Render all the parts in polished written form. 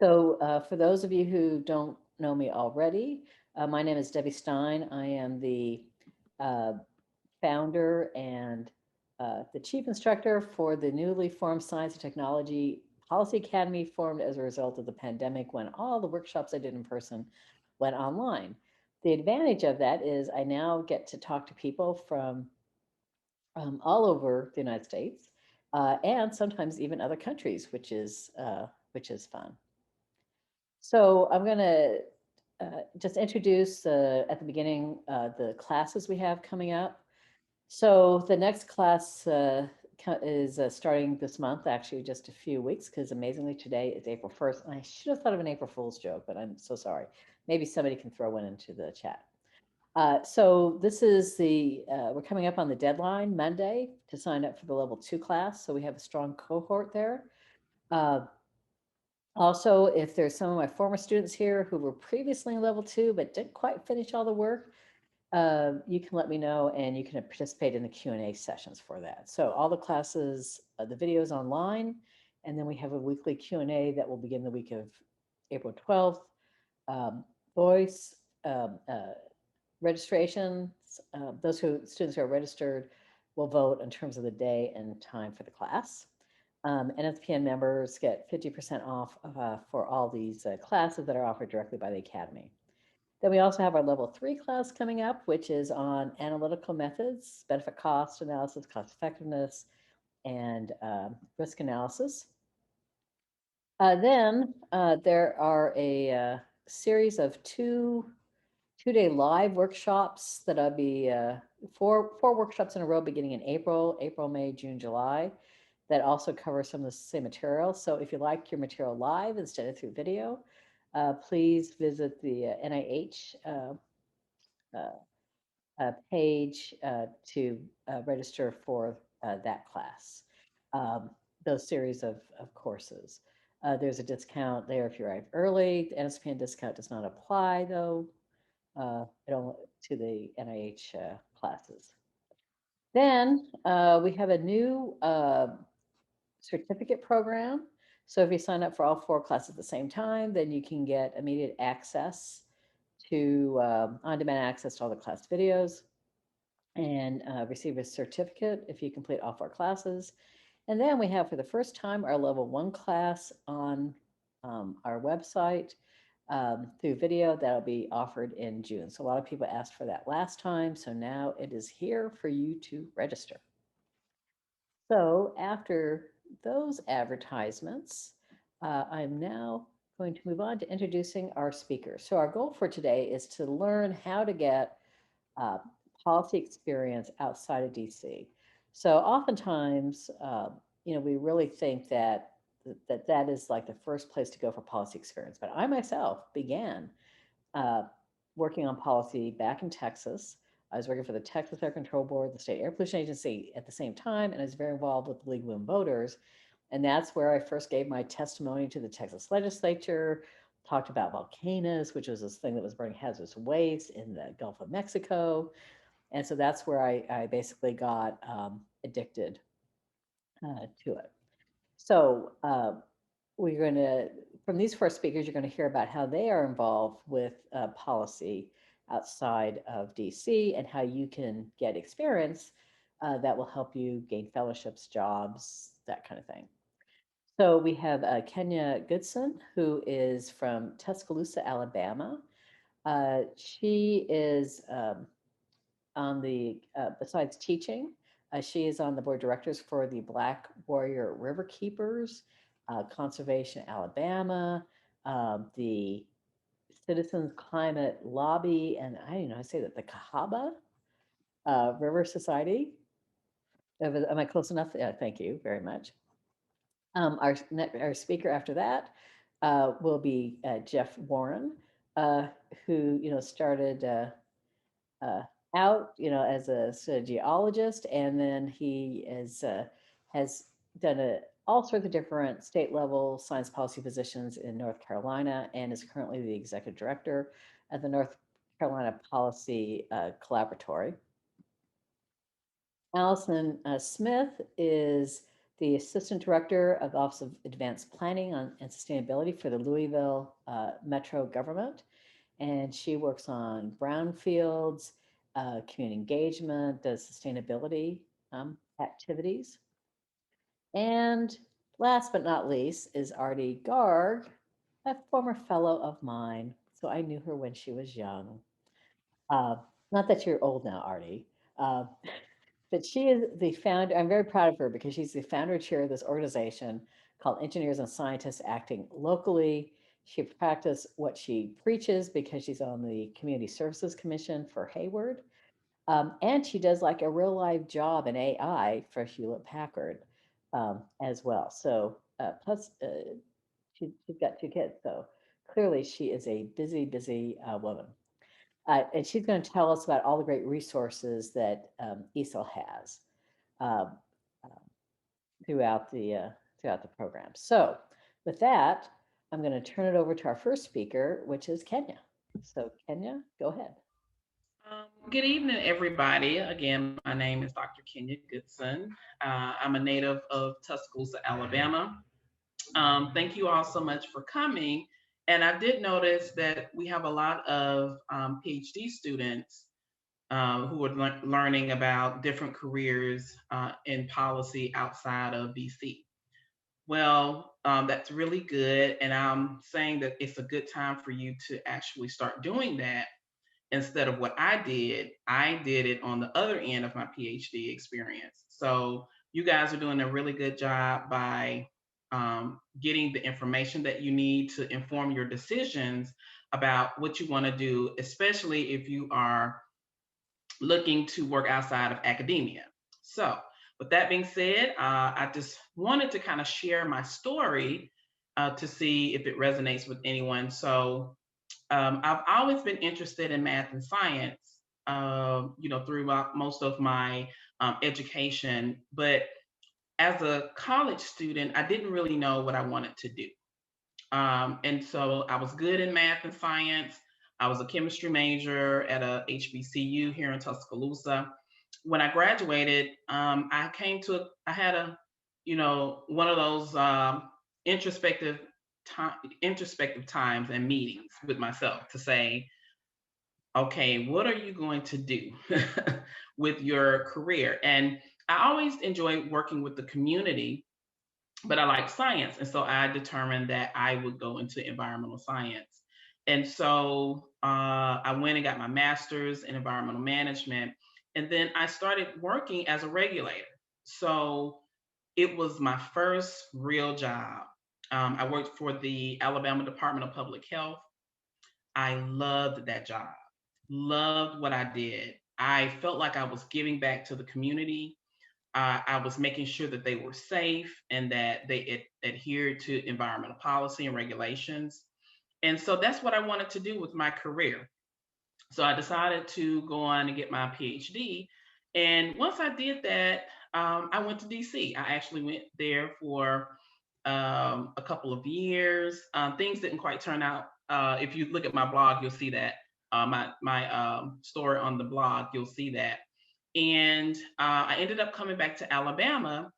So for those of you who don't know me already, my name is Debbie Stein. I am the uh, founder and the chief instructor for the newly formed Science and Technology Policy Academy, formed as a result of the pandemic when all the workshops I did in person went online. The advantage of that is I now get to talk to people from all over the United States and sometimes even other countries, which is fun. So I'm going to just introduce at the beginning the classes we have coming up. So the next class is starting this month, actually just a few weeks, because amazingly today is April 1st. And I should have thought of an April Fool's joke, but I'm so sorry. Maybe somebody can throw one into the chat. So this is we're coming up on the deadline Monday to sign up for the level 2 class. So we have a strong cohort there. Also, if there's some of my former students here who were previously in level 2 but didn't quite finish all the work, you can let me know and you can participate in the Q&A sessions for that. So all the classes, the videos online, and then we have a weekly Q&A that will begin the week of April 12th. Voice registrations, students who are registered will vote in terms of the day and time for the class. NSPN members get 50% off for all these classes that are offered directly by the Academy. Then we also have our level 3 class coming up, which is on analytical methods, benefit cost analysis, cost effectiveness, and risk analysis. Then there are a series of two-day live workshops that I'll be four workshops in a row beginning in April, May, June, July, that also cover some of the same material. So if you like your material live instead of through video, please visit the NIH page to register for that class, those series of courses. There's a discount there if you arrive early. The NSPN discount does not apply, though, to the NIH classes. Then we have a new certificate program. So if you sign up for all 4 classes at the same time, then you can get immediate access to on-demand access to all the class videos and receive a certificate if you complete all 4 classes. And then we have for the first time our level 1 class on our website through video that'll be offered in June. So a lot of people asked for that last time. So now it is here for you to register. So after those advertisements, I'm now going to move on to introducing our speakers. So our goal for today is to learn how to get policy experience outside of DC. So oftentimes, we really think that that is like the first place to go for policy experience. But I myself began working on policy back in Texas. I was working for the Texas Air Control Board, the State Air Pollution Agency at the same time, and I was very involved with the League of Women Voters. And that's where I first gave my testimony to the Texas legislature, talked about volcanoes, which was this thing that was burning hazardous waste in the Gulf of Mexico. And so that's where I basically got addicted to it. So we're going to, from these 4 speakers, you're going to hear about how they are involved with policy outside of DC and how you can get experience that will help you gain fellowships, jobs, that kind of thing. So we have Kenya Goodson, who is from Tuscaloosa, Alabama. She is on the, besides teaching, she is on the board of directors for the Black Warrior Riverkeepers, Conservation Alabama, the Citizens Climate Lobby, and I don't know how to say that, the Cahaba River Society. Am I close enough? Yeah, thank you very much. Our speaker after that will be Jeff Warren, who started out as a geologist, and then he has done all sorts of different state level science policy positions in North Carolina, and is currently the executive director at the North Carolina Policy Collaboratory. Allison Smith is the Assistant Director of the Office of Advanced Planning and Sustainability for the Louisville Metro Government. And she works on brownfields, community engagement, does sustainability activities. And last but not least is Artie Garg, a former fellow of mine. So I knew her when she was young. Not that you're old now, Artie, uh, but she is the founder. I'm very proud of her because she's the founder and chair of this organization called Engineers and Scientists Acting Locally. She practices what she preaches because she's on the Community Services Commission for Hayward. And she does like a real life job in AI for Hewlett Packard as well. So plus she's got 2 kids. So clearly she is a busy, busy woman. And she's going to tell us about all the great resources that Esl has um, uh, throughout the program. So with that, I'm going to turn it over to our first speaker, which is Kenya. So Kenya, go ahead. Good evening, everybody. Again, my name is Dr. Kenya Goodson. I'm a native of Tuscaloosa, Alabama. Thank you all so much for coming. And I did notice that we have a lot of PhD students who are learning about different careers in policy outside of DC. Well, that's really good. And I'm saying that it's a good time for you to actually start doing that instead of what I did it on the other end of my PhD experience. So you guys are doing a really good job by getting the information that you need to inform your decisions about what you want to do, especially if you are looking to work outside of academia. So, with that being said, I just wanted to kind of share my story to see if it resonates with anyone. So, I've always been interested in math and science, throughout most of my education. But as a college student, I didn't really know what I wanted to do. And so I was good in math and science. I was a chemistry major at a HBCU here in Tuscaloosa. When I graduated, I had one of those introspective introspective times and meetings with myself to say, okay, what are you going to do with your career? And I always enjoyed working with the community, but I like science. And so I determined that I would go into environmental science. And so I went and got my master's in environmental management. And then I started working as a regulator. So it was my first real job. I worked for the Alabama Department of Public Health. I loved that job, loved what I did. I felt like I was giving back to the community. I was making sure that they were safe and that they adhered to environmental policy and regulations. And so that's what I wanted to do with my career. So I decided to go on and get my PhD. And once I did that, I went to DC. I actually went there for a couple of years. Things didn't quite turn out. If you look at my blog, you'll see that my story on the blog, you'll see that. And I ended up coming back to Alabama,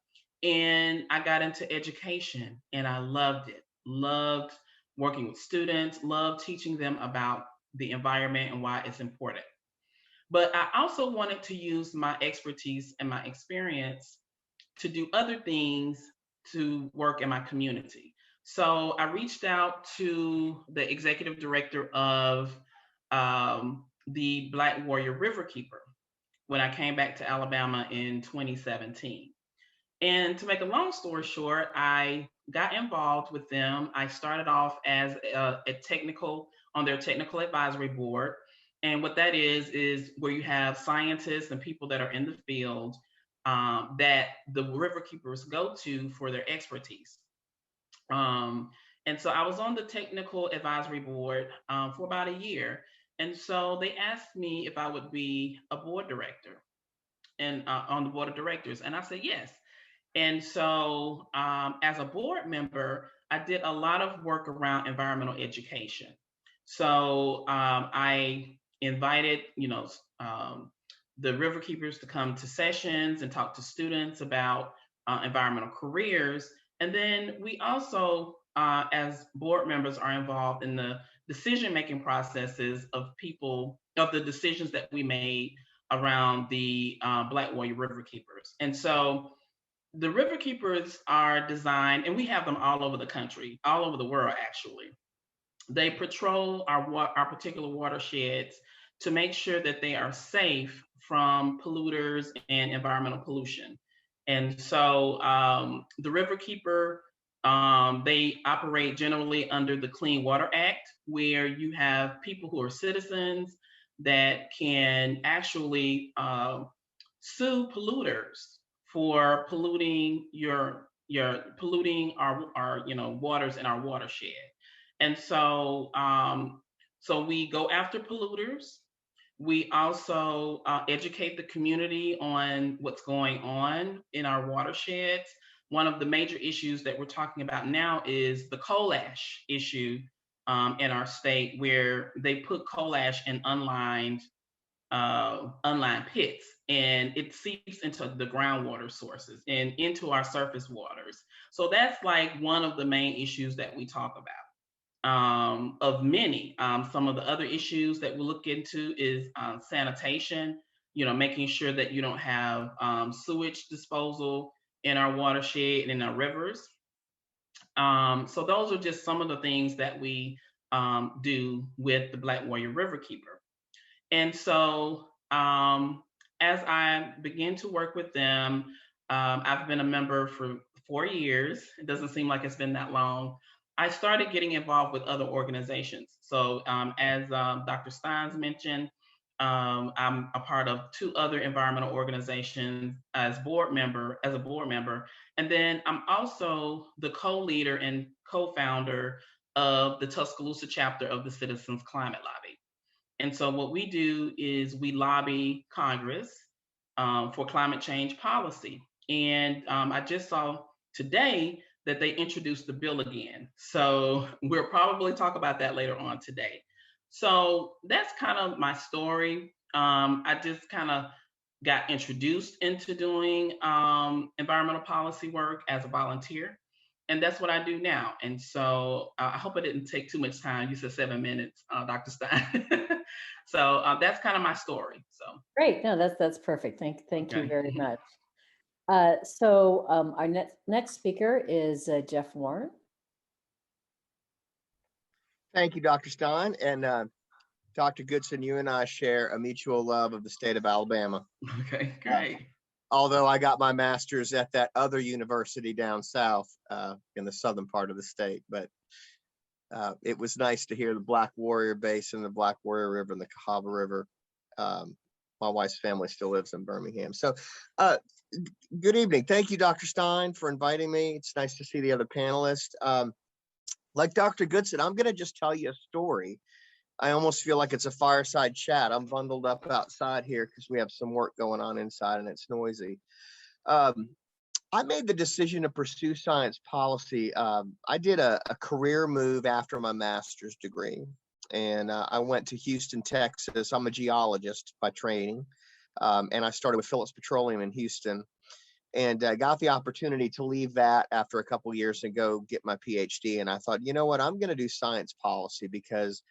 and I got into education, and I loved it. Loved working with students. Loved teaching them about the environment and why it's important. But I also wanted to use my expertise and my experience to do other things to work in my community. So I reached out to the executive director of the Black Warrior Riverkeeper when I came back to Alabama in 2017. And to make a long story short, I got involved with them. I started off as a technical on their technical advisory board. And what that is where you have scientists and people that are in the field that the river keepers go to for their expertise. Um, and so I was on the technical advisory board for about a year. And so they asked me if I would be a board director and on the board of directors. And I said yes. And so, as a board member, I did a lot of work around environmental education. So, I invited, the river keepers to come to sessions and talk to students about environmental careers. And then we also, as board members, are involved in the decision-making processes of the decisions that we made around the Black Warrior Riverkeepers. And so the Riverkeepers are designed, and we have them all over the country, all over the world, actually. They patrol our particular watersheds to make sure that they are safe from polluters and environmental pollution. And so the Riverkeeper, they operate generally under the Clean Water Act, where you have people who are citizens that can actually sue polluters for polluting our waters in our watershed. And so we go after polluters. We also educate the community on what's going on in our watersheds. One of the major issues that we're talking about now is the coal ash issue in our state, where they put coal ash in unlined pits, and it seeps into the groundwater sources and into our surface waters. So that's like one of the main issues that we talk about. Of many. Some of the other issues that we look into is sanitation, making sure that you don't have sewage disposal in our watershed and in our rivers. So those are just some of the things that we do with the Black Warrior Riverkeeper. And so as I begin to work with them, I've been a member for 4 years. It doesn't seem like it's been that long. I started getting involved with other organizations. So as Dr. Steins mentioned, I'm a part of 2 other environmental organizations as a board member. And then I'm also the co-leader and co-founder of the Tuscaloosa chapter of the Citizens Climate Lobby. And so what we do is we lobby Congress for climate change policy. And I just saw today that they introduced the bill again. So we'll probably talk about that later on today. So that's kind of my story. I just kind of got introduced into doing environmental policy work as a volunteer. And that's what I do now. And so I hope I didn't take too much time. You said 7 minutes, Dr. Stein. So that's kind of my story. So Great. No, that's perfect. Thank you okay. very much. So our next speaker is Jeff Warren. Thank you, Dr. Stein. And Dr. Goodson, you and I share a mutual love of the state of Alabama. Okay, great. Although I got my master's at that other university down south in the southern part of the state. But it was nice to hear the Black Warrior Basin, the Black Warrior River, and the Cahaba River. My wife's family still lives in Birmingham. So good evening. Thank you, Dr. Stein, for inviting me. It's nice to see the other panelists. Like Dr. Goodson, I'm going to just tell you a story. I almost feel like it's a fireside chat. I'm bundled up outside here because we have some work going on inside and it's noisy. I made the decision to pursue science policy. I did a career move after my master's degree, and I went to Houston, Texas. I'm a geologist by training, and I started with Phillips Petroleum in Houston, and got the opportunity to leave that after a couple of years and go get my PhD. And I thought, you know what, I'm going to do science policy because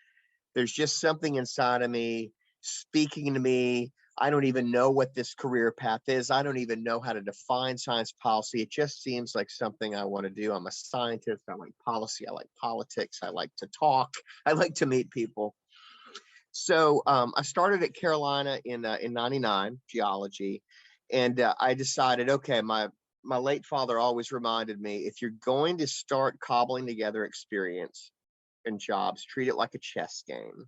there's just something inside of me speaking to me. I don't even know what this career path is. I don't even know how to define science policy. It just seems like something I want to do. I'm a scientist. I like policy. I like politics. I like to talk. I like to meet people. So I started at Carolina in 99, geology. And I decided, okay, my late father always reminded me, if you're going to start cobbling together experience and jobs, treat it like a chess game.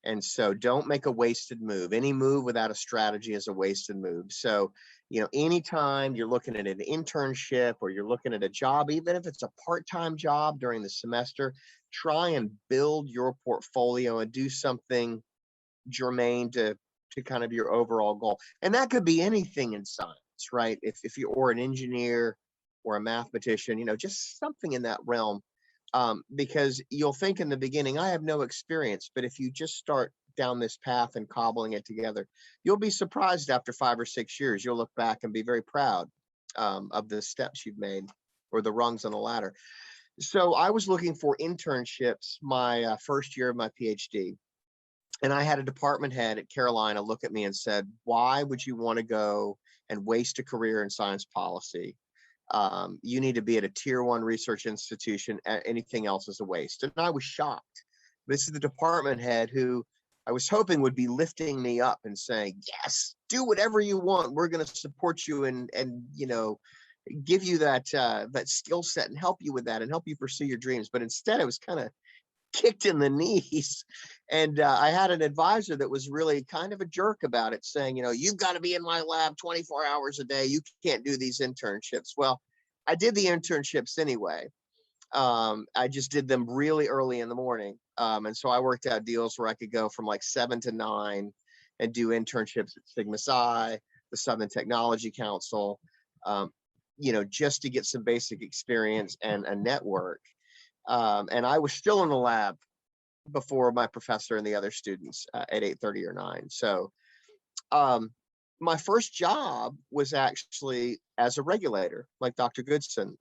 And so don't make a wasted move. Any move without a strategy is a wasted move. So, anytime you're looking at an internship or you're looking at a job, even if it's a part-time job during the semester, try and build your portfolio and do something germane to kind of your overall goal. And that could be anything in science, right? If you're an engineer or a mathematician, just something in that realm. Because you'll think in the beginning, I have no experience, but if you just start down this path and cobbling it together, you'll be surprised after 5 or 6 years. You'll look back and be very proud of the steps you've made, or the rungs on the ladder. So I was looking for internships my first year of my PhD. And I had a department head at Carolina look at me and said, why would you want to go and waste a career in science policy? You need to be at a tier 1 research institution. Anything else is a waste. And I was shocked. This is the department head who I was hoping would be lifting me up and saying, yes, do whatever you want. We're going to support you and you know, give you that that skill set and help you with that and help you pursue your dreams. But instead, I was kind of kicked in the knees. And I had an advisor that was really kind of a jerk about it, saying, you know, you've got to be in my lab 24 hours a day. You can't do these internships. Well, I did the internships anyway. I just did them really early in the morning. And so I worked out deals where I could go from like 7 to 9 and do internships at Sigma Psi, the Southern Technology Council, you know, just to get some basic experience and a network. And I was still in the lab before my professor and the other students at 8:30 or 9. So my first job was actually as a regulator, like Dr. Goodson.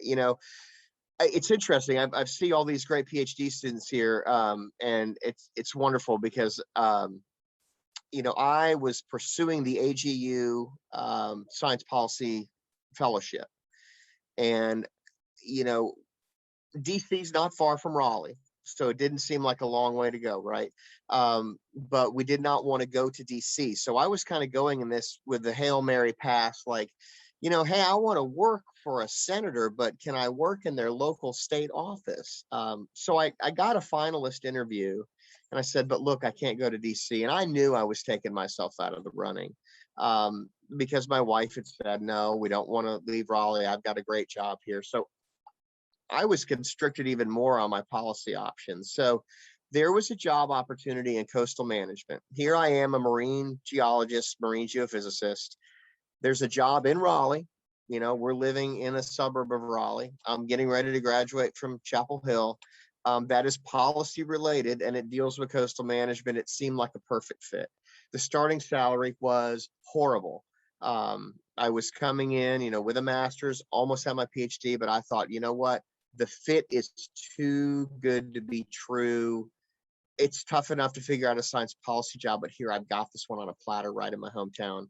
You know, it's interesting. I see all these great PhD students here, and it's wonderful because you know, I was pursuing the AGU Science Policy Fellowship, and you know, DC's not far from Raleigh, so it didn't seem like a long way to go, right? But we did not want to go to DC, so I was kind of going in this with the Hail Mary pass, like, you know, hey, I want to work for a senator, but can I work in their local state office? So I got a finalist interview, and I said, but look, I can't go to DC, and I knew I was taking myself out of the running. Because my wife had said, no, we don't want to leave Raleigh. I've got a great job here. So I was constricted even more on my policy options. So there was a job opportunity in coastal management. Here I am, a marine geologist, marine geophysicist. There's a job in Raleigh. You know, we're living in a suburb of Raleigh. I'm getting ready to graduate from Chapel Hill. That is policy related, and it deals with coastal management. It seemed like a perfect fit. The starting salary was horrible. I was coming in, you know, with a master's, almost had my PhD, but I thought, you know what? The fit is too good to be true. It's tough enough to figure out a science policy job, but here I've got this one on a platter right in my hometown.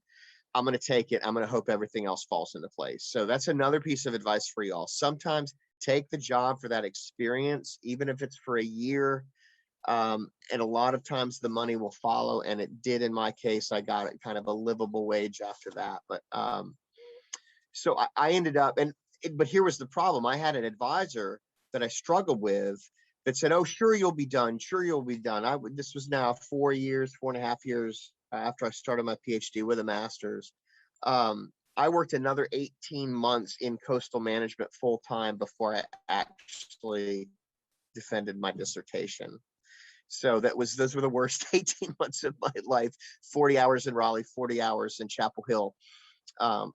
I'm going to take it. I'm going to hope everything else falls into place. So that's another piece of advice for y'all. Sometimes take the job for that experience, even if it's for a year. And a lot of times the money will follow, and it did in my case. I got it kind of a livable wage after that. But so I ended up, but here was the problem. I had an advisor that I struggled with that said, oh, sure, you'll be done. Sure, you'll be done. This was now 4.5 years after I started my PhD with a master's. I worked another 18 months in coastal management full time before I actually defended my dissertation. So those were the worst 18 months of my life. 40 hours in Raleigh, 40 hours in Chapel Hill.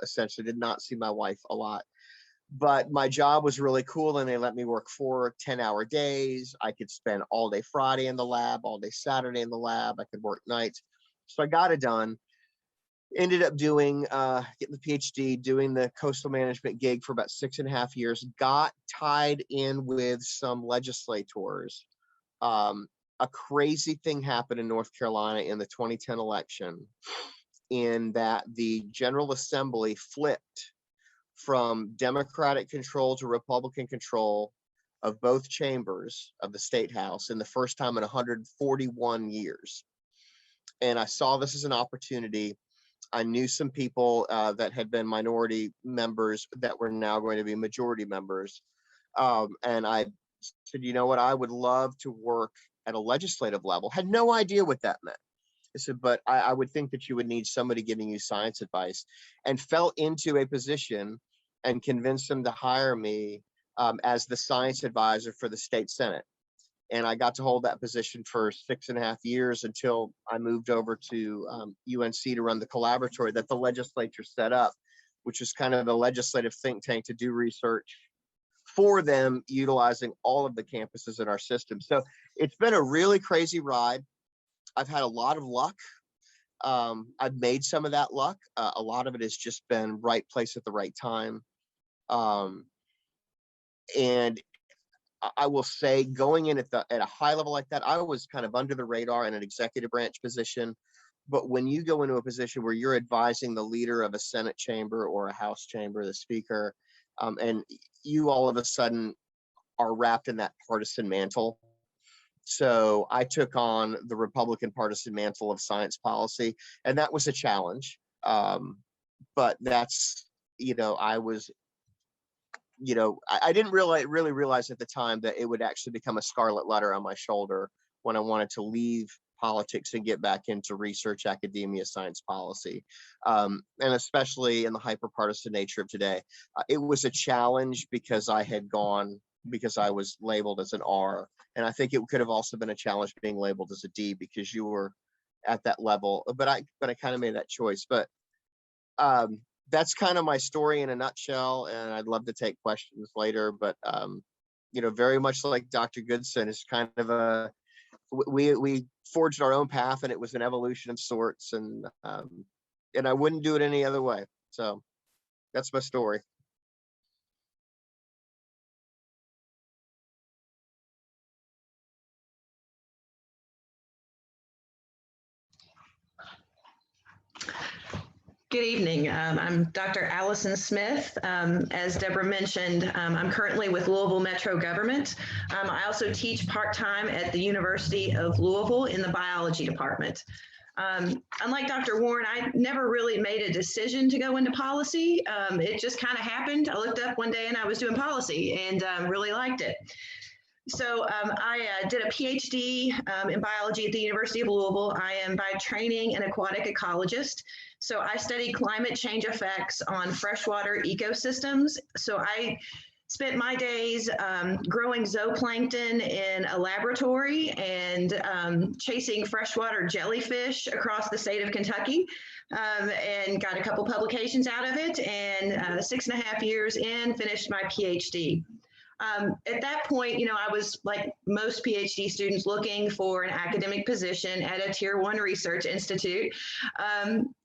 Essentially did not see my wife a lot. But my job was really cool, and they let me work 4 10-hour days. I could spend all day Friday in the lab, all day Saturday in the lab. I could work nights. So I got it done. Ended up getting the PhD, doing the coastal management gig for about 6.5 years. Got tied in with some legislators. A crazy thing happened in North Carolina in the 2010 election, in that the General Assembly flipped from Democratic control to Republican control of both chambers of the state house in the first time in 141 years. And I saw this as an opportunity. I knew some people that had been minority members that were now going to be majority members. And I said, you know what, I would love to work at a legislative level. Had no idea what that meant. I said, but I would think that you would need somebody giving you science advice, and fell into a position and convinced them to hire me as the science advisor for the state Senate. And I got to hold that position for 6.5 years until I moved over to UNC to run the collaboratory that the legislature set up, which is kind of a legislative think tank to do research for them, utilizing all of the campuses in our system. So it's been a really crazy ride. I've had a lot of luck. I've made some of that luck. A lot of it has just been right place at the right time. And I will say, going in at a high level like that, I was kind of under the radar in an executive branch position. But when you go into a position where you're advising the leader of a Senate chamber or a House chamber, the speaker, and you all of a sudden are wrapped in that partisan mantle. So I took on the Republican partisan mantle of science policy, and that was a challenge. But that's, I was, I didn't really realize at the time that it would actually become a scarlet letter on my shoulder when I wanted to leave politics and get back into research, academia, science policy, and especially in the hyperpartisan nature of today. It was a challenge because I was labeled as an R, and I think it could have also been a challenge being labeled as a D because you were at that level. But I kind of made that choice. But that's kind of my story in a nutshell, and I'd love to take questions later. But very much like Dr. Goodson, is kind of we forged our own path, and it was an evolution of sorts, and I wouldn't do it any other way. So that's my story. Good evening. I'm Dr. Allison Smith. As Deborah mentioned, I'm currently with Louisville Metro Government. I also teach part-time at the University of Louisville in the biology department. Unlike Dr. Warren, I never really made a decision to go into policy. It just kind of happened. I looked up one day and I was doing policy and really liked it. So I did a PhD in biology at the University of Louisville. I am by training an aquatic ecologist. So I study climate change effects on freshwater ecosystems. So I spent my days growing zooplankton in a laboratory and chasing freshwater jellyfish across the state of Kentucky, and got a couple publications out of it, and 6.5 years in, finished my PhD. At that point, I was like most PhD students looking for an academic position at a Tier 1 research institute.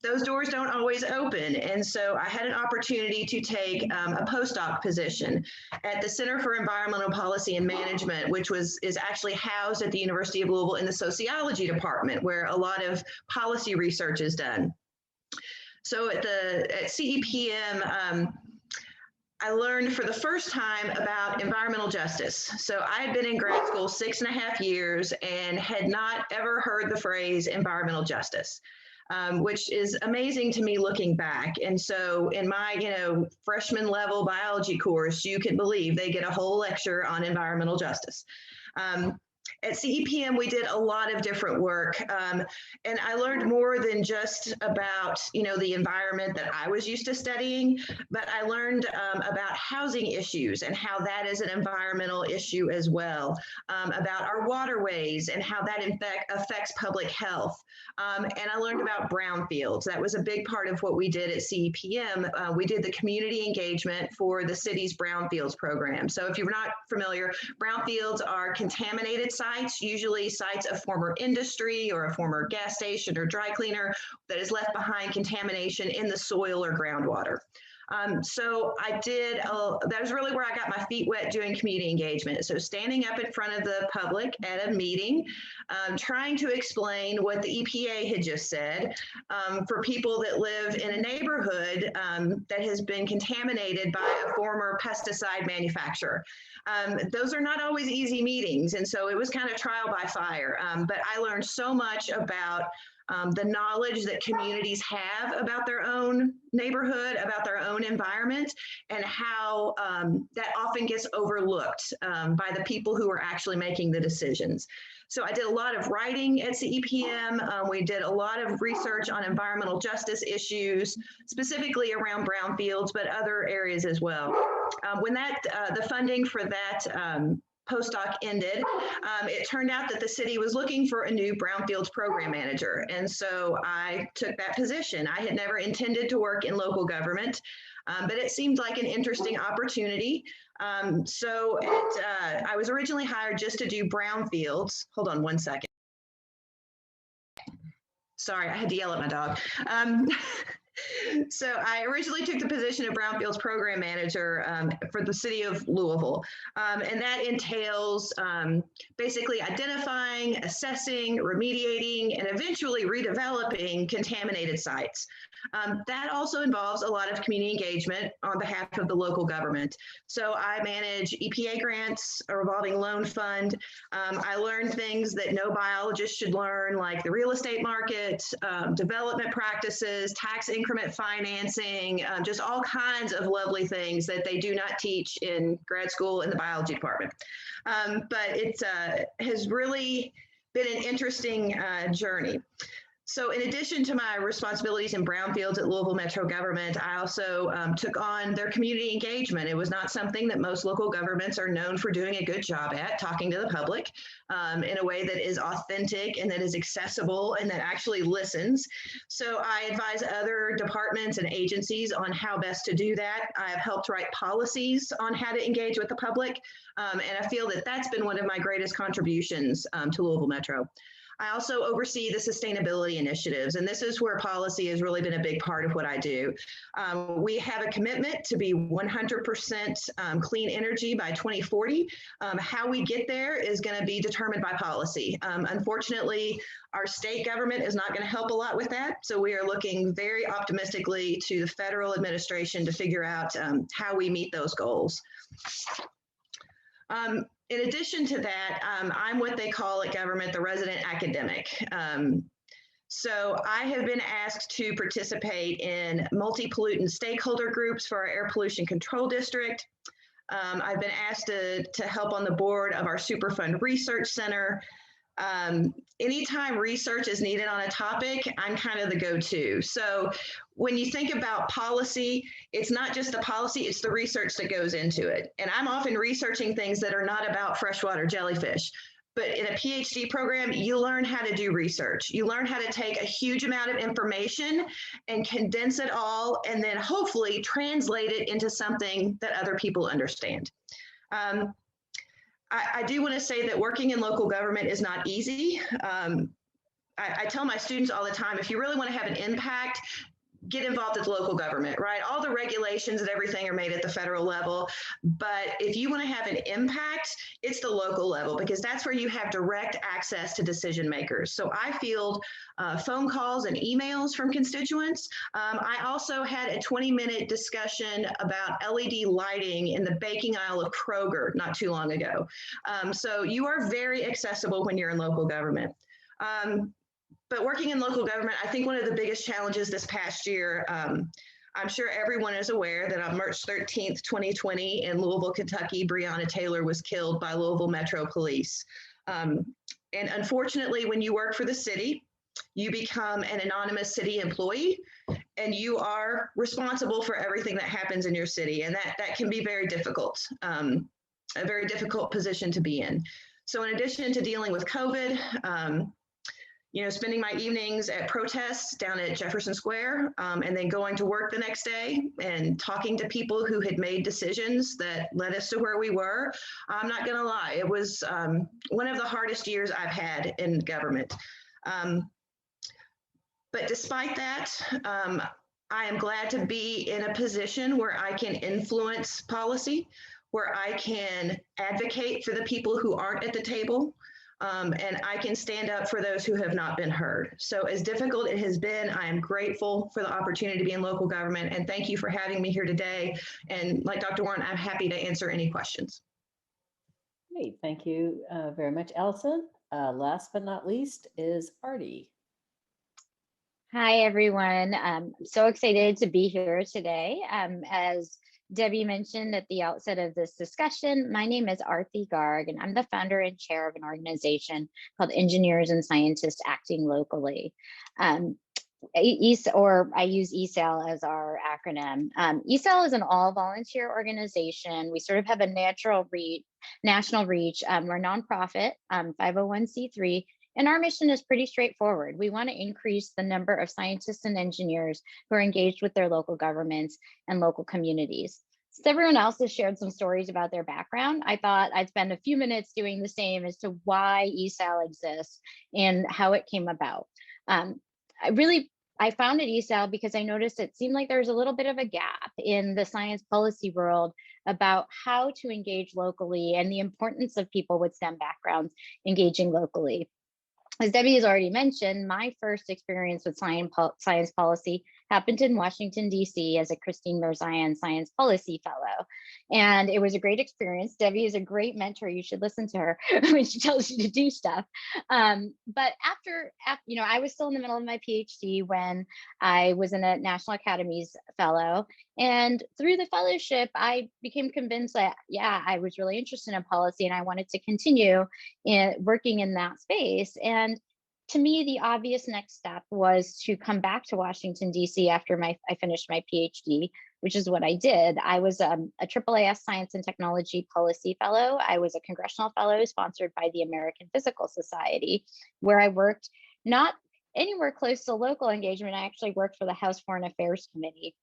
Those doors don't always open. And so I had an opportunity to take a postdoc position at the Center for Environmental Policy and Management, which is actually housed at the University of Louisville in the sociology department, where a lot of policy research is done. So at CEPM, I learned for the first time about environmental justice. So I had been in grad school 6.5 years and had not ever heard the phrase environmental justice, which is amazing to me looking back. And so in my, freshman level biology course, you can believe they get a whole lecture on environmental justice. At CEPM, we did a lot of different work, and I learned more than just about, the environment that I was used to studying, but I learned about housing issues and how that is an environmental issue as well, about our waterways and how that in fact affects public health. And I learned about brownfields. That was a big part of what we did at CEPM. We did the community engagement for the city's brownfields program. So if you're not familiar, brownfields are contaminated sites, usually sites of former industry or a former gas station or dry cleaner that has left behind contamination in the soil or groundwater. So I did, that was really where I got my feet wet doing community engagement. So standing up in front of the public at a meeting, trying to explain what the EPA had just said for people that live in a neighborhood that has been contaminated by a former pesticide manufacturer. Those are not always easy meetings. And so it was kind of trial by fire. But I learned so much about the knowledge that communities have about their own neighborhood, about their own environment, and how that often gets overlooked by the people who are actually making the decisions. So I did a lot of writing at CEPM. We did a lot of research on environmental justice issues, specifically around brownfields, but other areas as well. When the funding for that postdoc ended, it turned out that the city was looking for a new brownfields program manager. And so I took that position. I had never intended to work in local government, but it seemed like an interesting opportunity. I was originally hired just to do brownfields. Hold on one second. Sorry, I had to yell at my dog. So I originally took the position of Brownfield's program manager for the city of Louisville. And that entails basically identifying, assessing, remediating, and eventually redeveloping contaminated sites. That also involves a lot of community engagement on behalf of the local government. So I manage EPA grants, a revolving loan fund. I learned things that no biologist should learn, like the real estate market, development practices, tax increment financing, just all kinds of lovely things that they do not teach in grad school in the biology department. But it has really been an interesting journey. So in addition to my responsibilities in brownfields at Louisville Metro Government, I also took on their community engagement. It was not something that most local governments are known for doing a good job at, talking to the public in a way that is authentic and that is accessible and that actually listens. So I advise other departments and agencies on how best to do that. I have helped write policies on how to engage with the public. And I feel that that's been one of my greatest contributions to Louisville Metro. I also oversee the sustainability initiatives, and this is where policy has really been a big part of what I do. We have a commitment to be 100% clean energy by 2040. How we get there is going to be determined by policy. Unfortunately, our state government is not going to help a lot with that, so we are looking very optimistically to the federal administration to figure out how we meet those goals. In addition to that, I'm what they call at government the resident academic. So I have been asked to participate in multi-pollutant stakeholder groups for our air pollution control district. I've been asked to help on the board of our Superfund Research Center. Anytime research is needed on a topic, I'm kind of the go-to. So when you think about policy, it's not just the policy, it's the research that goes into it. And I'm often researching things that are not about freshwater jellyfish. But in a PhD program, you learn how to do research. You learn how to take a huge amount of information and condense it all, and then hopefully translate it into something that other people understand. I do want to say that working in local government is not easy. I tell my students all the time, if you really want to have an impact, get involved at the local government, right? All the regulations and everything are made at the federal level. But if you want to have an impact, it's the local level, because that's where you have direct access to decision makers. So I field phone calls and emails from constituents. I also had a 20-minute discussion about LED lighting in the baking aisle of Kroger not too long ago. So you are very accessible when you're in local government. But working in local government, I think one of the biggest challenges this past year, I'm sure everyone is aware that on March 13th, 2020 in Louisville, Kentucky, Breonna Taylor was killed by Louisville Metro Police. And unfortunately, when you work for the city, you become an anonymous city employee, and you are responsible for everything that happens in your city. And that can be very difficult, a very difficult position to be in. So in addition to dealing with COVID, spending my evenings at protests down at Jefferson Square, and then going to work the next day and talking to people who had made decisions that led us to where we were. I'm not going to lie, it was one of the hardest years I've had in government. But despite that, I am glad to be in a position where I can influence policy, where I can advocate for the people who aren't at the table. And I can stand up for those who have not been heard. So as difficult it has been, I am grateful for the opportunity to be in local government. And thank you for having me here today. And like Dr. Warren, I'm happy to answer any questions. Great, thank you very much, Allison. Last but not least is Artie. Hi, everyone. I'm so excited to be here today. As Debbie mentioned at the outset of this discussion, my name is Arti Garg, and I'm the founder and chair of an organization called Engineers and Scientists Acting Locally. I use ESAL as our acronym. ESAL is an all-volunteer organization. We sort of have a national reach. We're a nonprofit, 501c3, and our mission is pretty straightforward. We want to increase the number of scientists and engineers who are engaged with their local governments and local communities. Since everyone else has shared some stories about their background, I thought I'd spend a few minutes doing the same as to why ESAL exists and how it came about. I founded Esl because I noticed it seemed like there was a little bit of a gap in the science policy world about how to engage locally and the importance of people with STEM backgrounds engaging locally. As Debbie has already mentioned, my first experience with science policy happened in Washington, D.C. as a Christine Mirzayan Science Policy Fellow. And it was a great experience. Debbie is a great mentor. You should listen to her when she tells you to do stuff. But after, I was still in the middle of my PhD when I was in a National Academies Fellow. And through the fellowship, I became convinced that, yeah, I was really interested in policy and I wanted to continue working in that space. And to me, the obvious next step was to come back to Washington, D.C. after I finished my PhD, which is what I did. I was a AAAS Science and Technology Policy Fellow. I was a Congressional Fellow sponsored by the American Physical Society, where I worked not anywhere close to local engagement. I actually worked for the House Foreign Affairs Committee.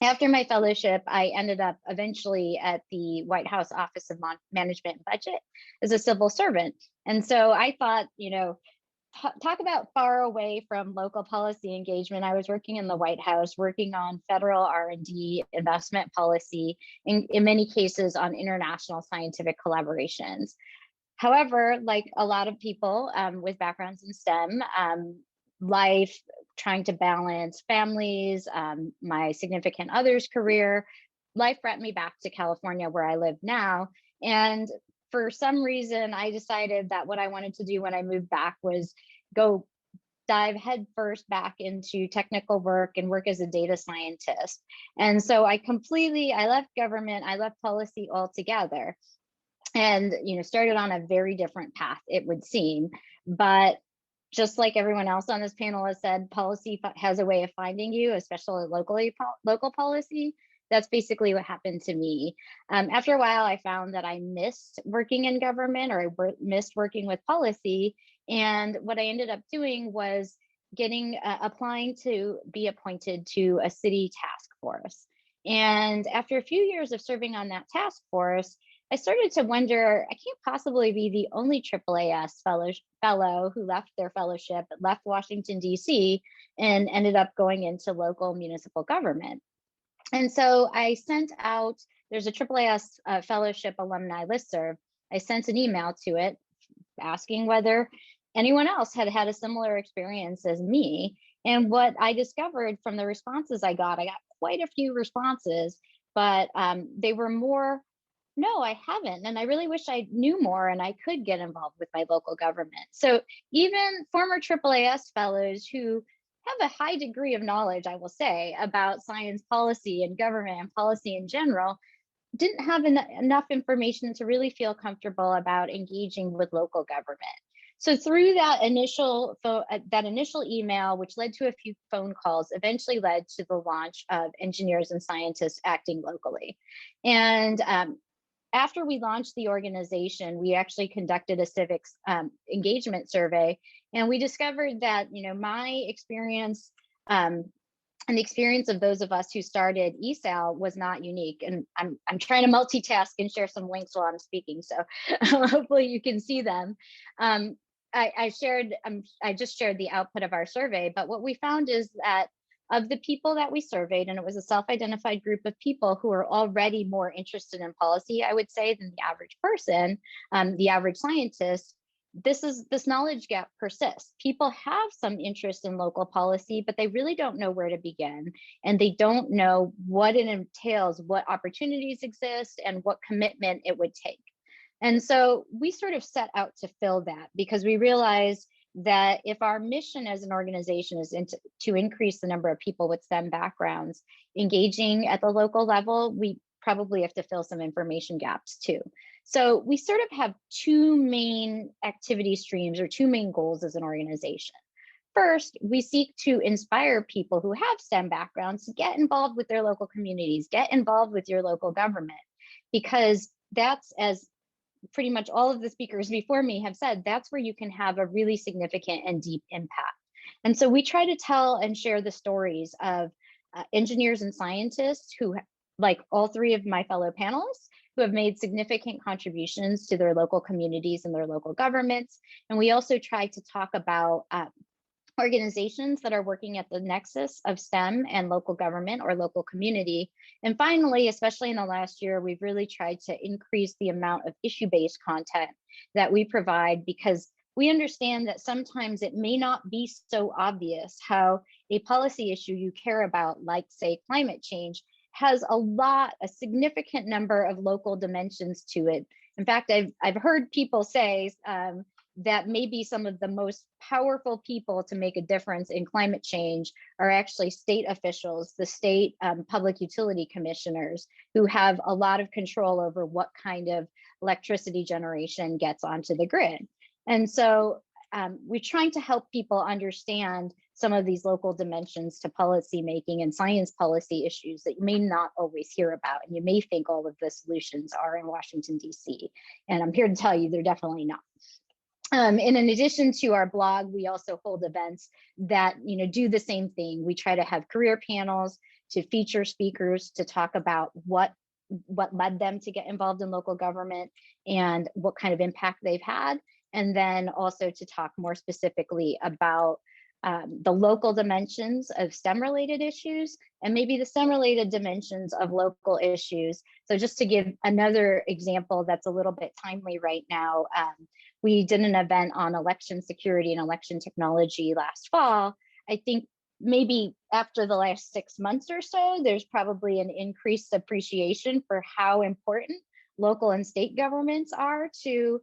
After my fellowship, I ended up eventually at the White House Office of Management and Budget as a civil servant. And so I thought, talk about far away from local policy engagement. I was working in the White House, working on federal R&D investment policy, in many cases on international scientific collaborations. However, like a lot of people with backgrounds in STEM, life, trying to balance families, my significant other's career, life brought me back to California where I live now. And for some reason, I decided that what I wanted to do when I moved back was go dive headfirst back into technical work and work as a data scientist. And so I left government, I left policy altogether and, started on a very different path, it would seem. But just like everyone else on this panel has said, policy has a way of finding you, especially local policy. That's basically what happened to me. After a while, I found that I missed working in government, or I missed working with policy. And what I ended up doing was applying to be appointed to a city task force. And after a few years of serving on that task force, I started to wonder, I can't possibly be the only AAAS fellow who left their fellowship, left Washington, D.C., and ended up going into local municipal government. And so I sent out, there's a AAAS fellowship alumni listserv. I sent an email to it asking whether anyone else had had a similar experience as me. And what I discovered from the responses I got quite a few responses, but they were more, no, I haven't. And I really wish I knew more and I could get involved with my local government. So even former AAAS fellows who have a high degree of knowledge, I will say, about science policy and government and policy in general, didn't have enough information to really feel comfortable about engaging with local government. So through that initial email, which led to a few phone calls, eventually led to the launch of Engineers and Scientists Acting Locally. And after we launched the organization, we actually conducted a civics engagement survey, and we discovered that my experience and the experience of those of us who started Esl was not unique. And I'm trying to multitask and share some links while I'm speaking, so hopefully you can see them. I just shared the output of our survey, but what we found is that of the people that we surveyed, and it was a self-identified group of people who are already more interested in policy, I would say, than the average person, the average scientist, this knowledge gap persists. People have some interest in local policy, but they really don't know where to begin. And they don't know what it entails, what opportunities exist, and what commitment it would take. And so we sort of set out to fill that, because we realized that if our mission as an organization is to increase the number of people with STEM backgrounds engaging at the local level, we probably have to fill some information gaps too. So we sort of have two main activity streams, or two main goals as an organization. First, we seek to inspire people who have STEM backgrounds to get involved with their local communities, get involved with your local government, because that's, as pretty much all of the speakers before me have said, that's where you can have a really significant and deep impact. And so we try to tell and share the stories of engineers and scientists who, like all three of my fellow panelists, who have made significant contributions to their local communities and their local governments. And we also try to talk about organizations that are working at the nexus of STEM and local government or local community. And finally, especially in the last year, we've really tried to increase the amount of issue-based content that we provide, because we understand that sometimes it may not be so obvious how a policy issue you care about, like say climate change, has a significant number of local dimensions to it. In fact, I've heard people say that maybe some of the most powerful people to make a difference in climate change are actually state officials, the state public utility commissioners, who have a lot of control over what kind of electricity generation gets onto the grid. And so we're trying to help people understand some of these local dimensions to policy making and science policy issues that you may not always hear about. And you may think all of the solutions are in Washington, D.C. And I'm here to tell you they're definitely not. And in addition to our blog, we also hold events that do the same thing. We try to have career panels to feature speakers to talk about what led them to get involved in local government and what kind of impact they've had. And then also to talk more specifically about the local dimensions of STEM-related issues and maybe the STEM-related dimensions of local issues. So just to give another example that's a little bit timely right now, we did an event on election security and election technology last fall. I think maybe after the last 6 months or so, there's probably an increased appreciation for how important local and state governments are to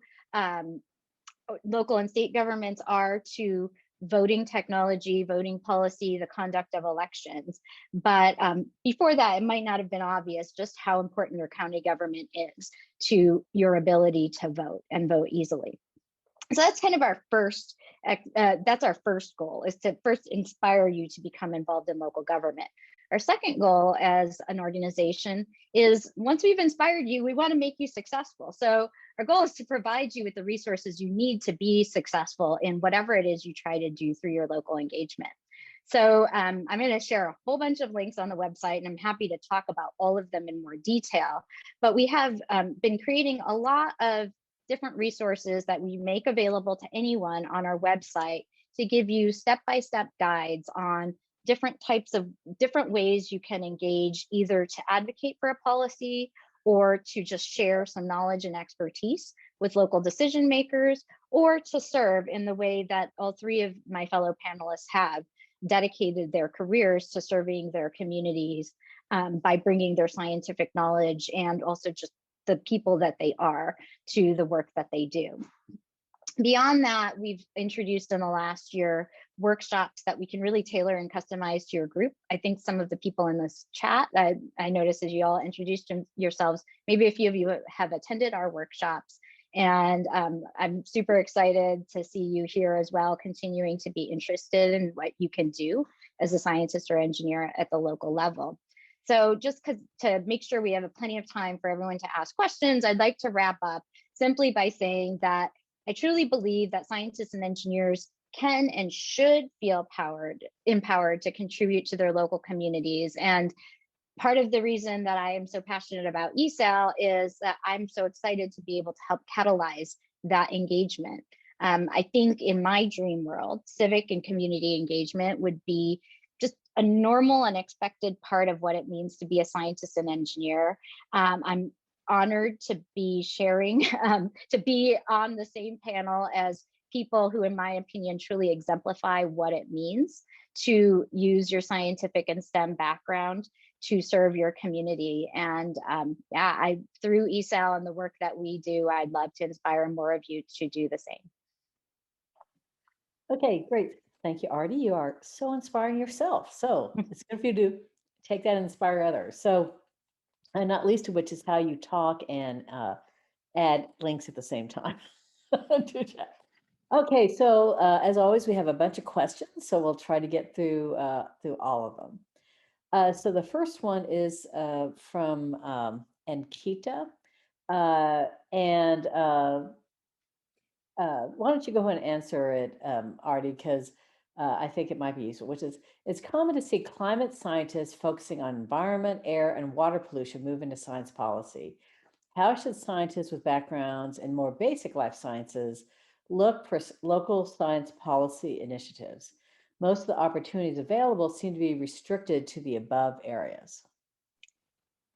voting technology, voting policy, the conduct of elections. But before that, it might not have been obvious just how important your county government is to your ability to vote and vote easily. So that's kind of our first, that's our first goal, is to first inspire you to become involved in local government. Our second goal as an organization is, once we've inspired you, we want to make you successful. So our goal is to provide you with the resources you need to be successful in whatever it is you try to do through your local engagement. So I'm going to share a whole bunch of links on the website, and I'm happy to talk about all of them in more detail. But we have been creating a lot of different resources that we make available to anyone on our website to give you step-by-step guides on different ways you can engage, either to advocate for a policy or to just share some knowledge and expertise with local decision makers, or to serve in the way that all three of my fellow panelists have dedicated their careers to serving their communities by bringing their scientific knowledge and also just the people that they are to the work that they do. Beyond that, we've introduced in the last year workshops that we can really tailor and customize to your group. I think some of the people in this chat, I noticed as you all introduced yourselves, maybe a few of you have attended our workshops. And I'm super excited to see you here as well, continuing to be interested in what you can do as a scientist or engineer at the local level. So just to make sure we have plenty of time for everyone to ask questions, I'd like to wrap up simply by saying that I truly believe that scientists and engineers can and should feel empowered to contribute to their local communities. And part of the reason that I am so passionate about Esl is that I'm so excited to be able to help catalyze that engagement. I think in my dream world, civic and community engagement would be just a normal and expected part of what it means to be a scientist and engineer. I'm honored to be sharing, to be on the same panel as people who, in my opinion, truly exemplify what it means to use your scientific and STEM background to serve your community. And through Esl and the work that we do, I'd love to inspire more of you to do the same. Okay, great. Thank you, Artie. You are so inspiring yourself. So it's good for you to take that and inspire others. So, and not least of which is how you talk and add links at the same time. Okay, so as always, we have a bunch of questions, so we'll try to get through all of them. So the first one is from Ankita, and why don't you go ahead and answer it, Artie, because I think it might be useful, which is, it's common to see climate scientists focusing on environment, air, and water pollution move into science policy. How should scientists with backgrounds in more basic life sciences look for local science policy initiatives? Most of the opportunities available seem to be restricted to the above areas.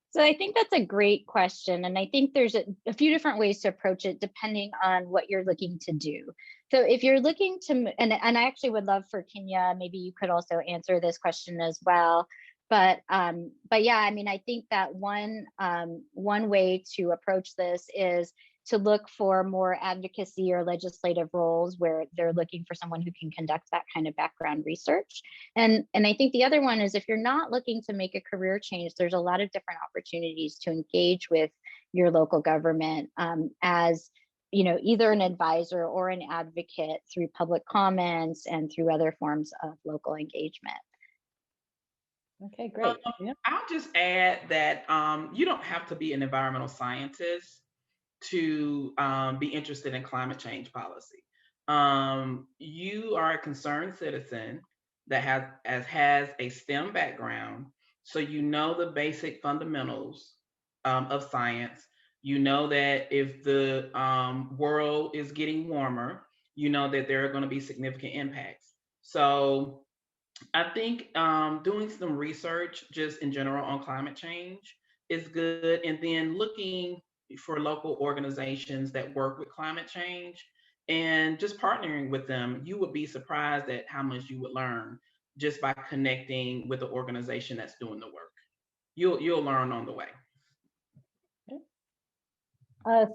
So I think that's a great question. And I think there's a few different ways to approach it depending on what you're looking to do. So if you're looking to, and I actually would love for Kenya, maybe you could also answer this question as well. But yeah, I mean, I think that one way to approach this is to look for more advocacy or legislative roles where they're looking for someone who can conduct that kind of background research. And I think the other one is if you're not looking to make a career change, there's a lot of different opportunities to engage with your local government as either an advisor or an advocate through public comments and through other forms of local engagement. Okay, great. Yeah. I'll just add that you don't have to be an environmental scientist to be interested in climate change policy. You are a concerned citizen that has a STEM background, so you know the basic fundamentals of science. You know that if the world is getting warmer, you know that there are going to be significant impacts. So I think doing some research just in general on climate change is good. And then looking for local organizations that work with climate change and just partnering with them, you would be surprised at how much you would learn just by connecting with the organization that's doing the work. You'll learn on the way.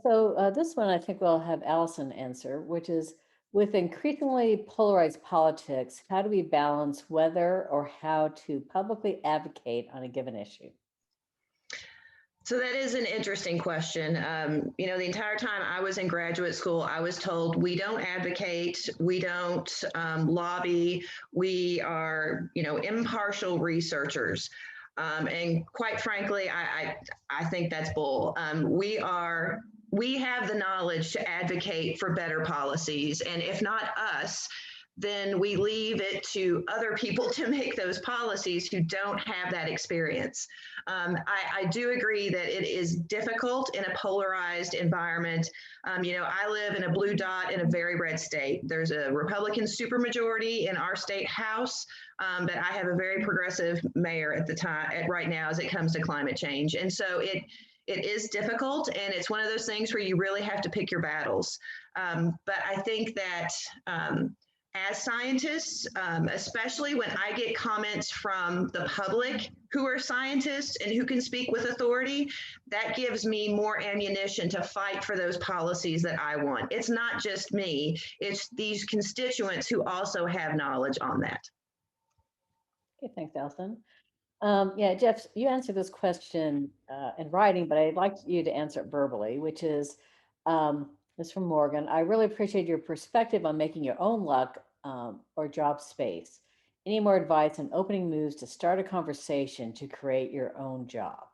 So this one I think we'll have Allison answer, which is, with increasingly polarized politics, how do we balance whether or how to publicly advocate on a given issue? So that is an interesting question. The entire time I was in graduate school, I was told we don't advocate, we don't lobby, we are, impartial researchers. And quite frankly, I think that's bull. We have the knowledge to advocate for better policies, and if not us, then we leave it to other people to make those policies who don't have that experience. I do agree that it is difficult in a polarized environment. I live in a blue dot in a very red state. There's a Republican supermajority in our state house, but I have a very progressive mayor right now as it comes to climate change. And so it is difficult, and it's one of those things where you really have to pick your battles. But I think that as scientists, especially when I get comments from the public who are scientists and who can speak with authority, that gives me more ammunition to fight for those policies that I want. It's not just me, it's these constituents who also have knowledge on that. Okay, thanks, Allison. Yeah, Jeff, you answered this question in writing, but I'd like you to answer it verbally, which is, this from Morgan. I really appreciate your perspective on making your own luck or job space. Any more advice on opening moves to start a conversation to create your own job?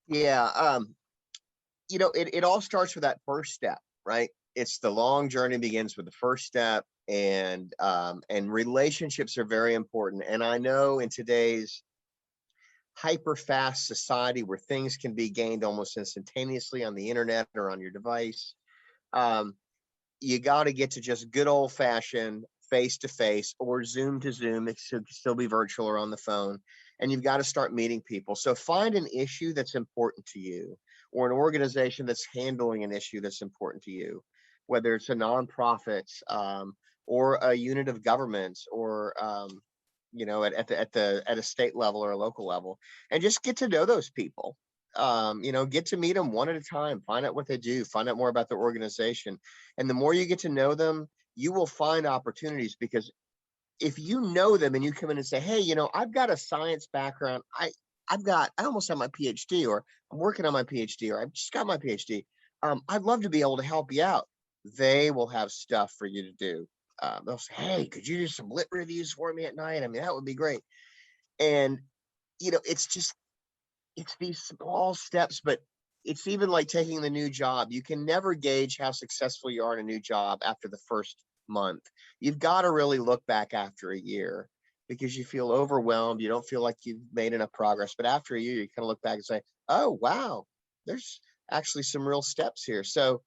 Yeah, it all starts with that first step, right? It's the long journey begins with the first step, and relationships are very important. And I know in today's hyper fast society where things can be gained almost instantaneously on the internet or on your device, you got to get to just good old fashioned face to face or Zoom to Zoom. It should still be virtual or on the phone. And you've got to start meeting people. So find an issue that's important to you, or an organization that's handling an issue that's important to you, whether it's a nonprofit or a unit of government, or at a state level or a local level, and just get to know those people. Get to meet them one at a time, find out what they do, find out more about their organization. And the more you get to know them, you will find opportunities, because if you know them and you come in and say, hey, I've got a science background, I almost have my PhD, or I'm working on my PhD, or I've just got my PhD. I'd love to be able to help you out. They will have stuff for you to do. They'll say, hey, could you do some lit reviews for me at night? I mean, that would be great. And, it's these small steps, but it's even like taking the new job. You can never gauge how successful you are in a new job after the first month. You've got to really look back after a year, because you feel overwhelmed. You don't feel like you've made enough progress. But after a year, you kind of look back and say, oh, wow, there's actually some real steps here. So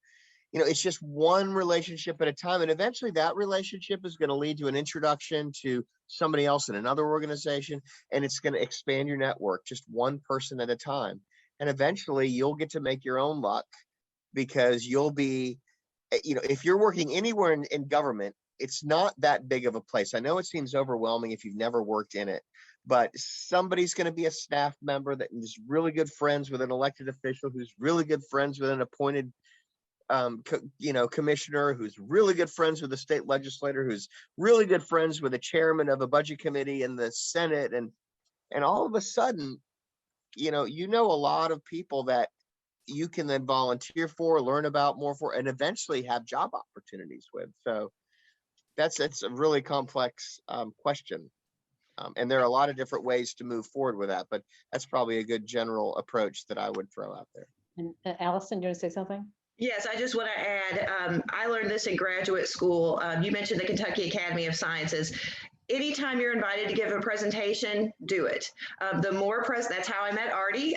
you know, it's just one relationship at a time. And eventually that relationship is going to lead to an introduction to somebody else in another organization, and it's going to expand your network just one person at a time. And eventually you'll get to make your own luck, because you'll be, you know, if you're working anywhere in government, it's not that big of a place. I know it seems overwhelming if you've never worked in it, but somebody's going to be a staff member that is really good friends with an elected official, who's really good friends with an appointed you know, commissioner, who's really good friends with the state legislator, who's really good friends with the chairman of a budget committee in the Senate. And all of a sudden, you know a lot of people that you can then volunteer for, learn about more for, and eventually have job opportunities with. So it's a really complex question. And there are a lot of different ways to move forward with that, but that's probably a good general approach that I would throw out there. And Allison, do you want to say something? Yes, I just want to add, I learned this in graduate school. You mentioned the Kentucky Academy of Sciences. Anytime you're invited to give a presentation, do it. The more that's how I met Artie.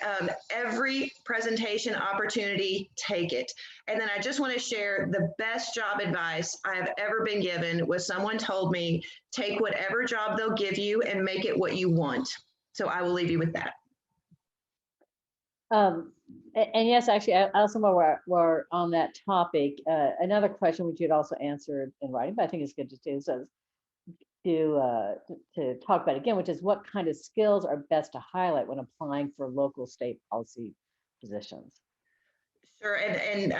Every presentation opportunity, take it. And then I just want to share the best job advice I have ever been given was someone told me, take whatever job they'll give you and make it what you want. So I will leave you with that. And yes, actually, Allison, while we're on that topic, another question which you'd also answered in writing, but I think it's good to do so, to talk about again, which is what kind of skills are best to highlight when applying for local state policy positions. Sure, and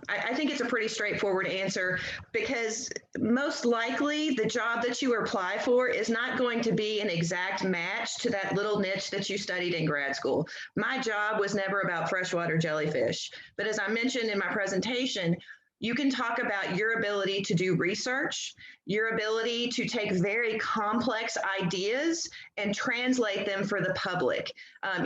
I think it's a pretty straightforward answer, because most likely the job that you apply for is not going to be an exact match to that little niche that you studied in grad school. My job was never about freshwater jellyfish, but as I mentioned in my presentation, you can talk about your ability to do research, your ability to take very complex ideas and translate them for the public.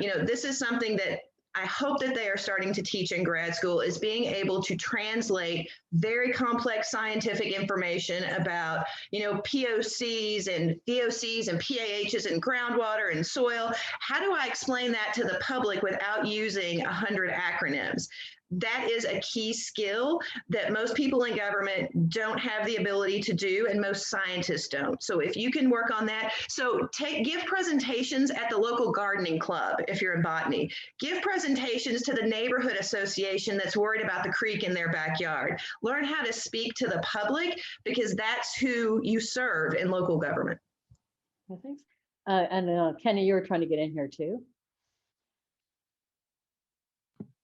This is something that I hope that they are starting to teach in grad school, is being able to translate very complex scientific information about, POCs and VOCs and PAHs and groundwater and soil. How do I explain that to the public without using 100 acronyms? That is a key skill that most people in government don't have the ability to do, and most scientists don't. So if you can work on that, give presentations at the local gardening club if you're in botany. Give presentations to the neighborhood association that's worried about the creek in their backyard. Learn how to speak to the public, because that's who you serve in local government. Well, thanks. And Kenny, you were trying to get in here too.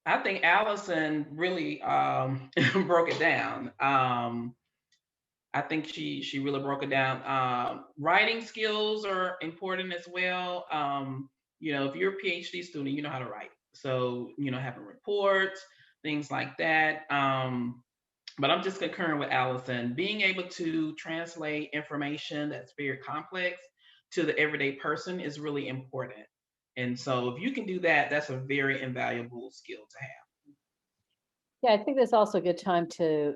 I think Allison really broke it down. I think she really broke it down. Writing skills are important as well. If you're a PhD student, you know how to write. So, having reports, things like that. But I'm just concurring with Allison. Being able to translate information that's very complex to the everyday person is really important. And so if you can do that, that's a very invaluable skill to have. Yeah, I think that's also a good time to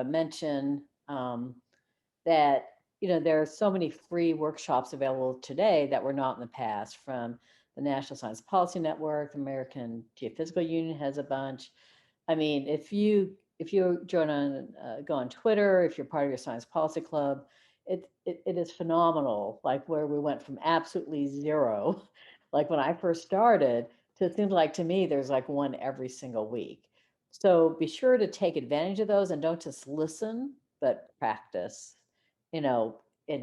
mention that there are so many free workshops available today that were not in the past, from the National Science Policy Network. The American Geophysical Union has a bunch. I mean, if you go on Twitter, if you're part of your science policy club, it is phenomenal. Like where we went from absolutely zero, like when I first started, to it seems like to me there's like one every single week. So be sure to take advantage of those and don't just listen, but practice, in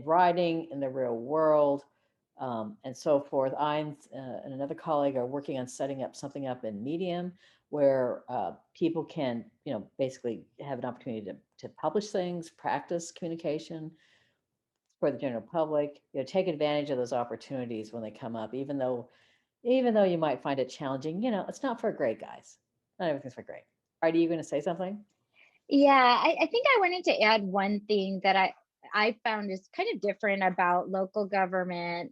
writing, in the real world, and so forth. I and another colleague are working on setting up something up in Medium where people can, basically have an opportunity to publish things, practice communication for the general public. Take advantage of those opportunities when they come up, even though you might find it challenging. It's not for grade, guys. Not everything's for grade. Are you going to say something? Yeah, I think I wanted to add one thing that I found is kind of different about local government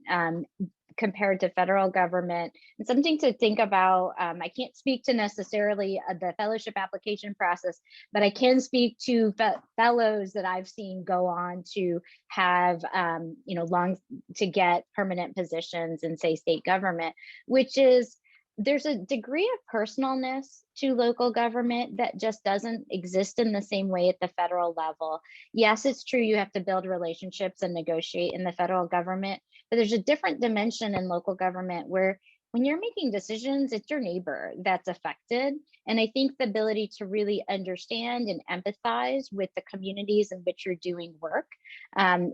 compared to federal government, and something to think about. I can't speak to necessarily the fellowship application process, but I can speak to fellows that I've seen go on to have, to get permanent positions in, say, state government, which is there's a degree of personalness to local government that just doesn't exist in the same way at the federal level. Yes, it's true you have to build relationships and negotiate in the federal government, but there's a different dimension in local government where when you're making decisions, it's your neighbor that's affected. And I think the ability to really understand and empathize with the communities in which you're doing work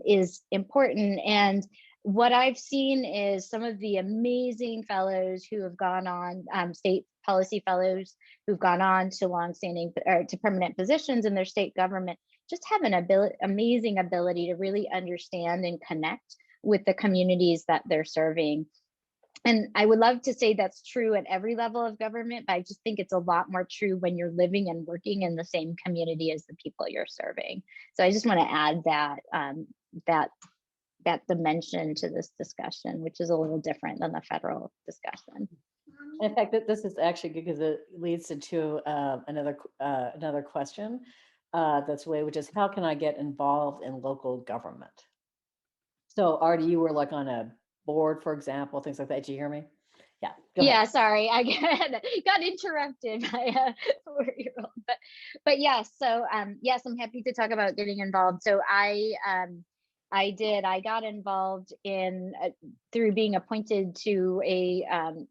is important. And what I've seen is some of the amazing fellows who have gone on, state policy fellows who've gone on to longstanding or to permanent positions in their state government, just have an amazing ability to really understand and connect with the communities that they're serving. And I would love to say that's true at every level of government, but I just think it's a lot more true when you're living and working in the same community as the people you're serving. So I just want to add that dimension to this discussion, which is a little different than the federal discussion. In fact, this is actually good because it leads into another question that's way, which is how can I get involved in local government? So Artie, you were like on a board, for example, things like that. Did you hear me? Yeah. Yeah, sorry, I got interrupted by a 4-year-old, but yes. So yes, I'm happy to talk about getting involved. So I got involved in through being appointed to a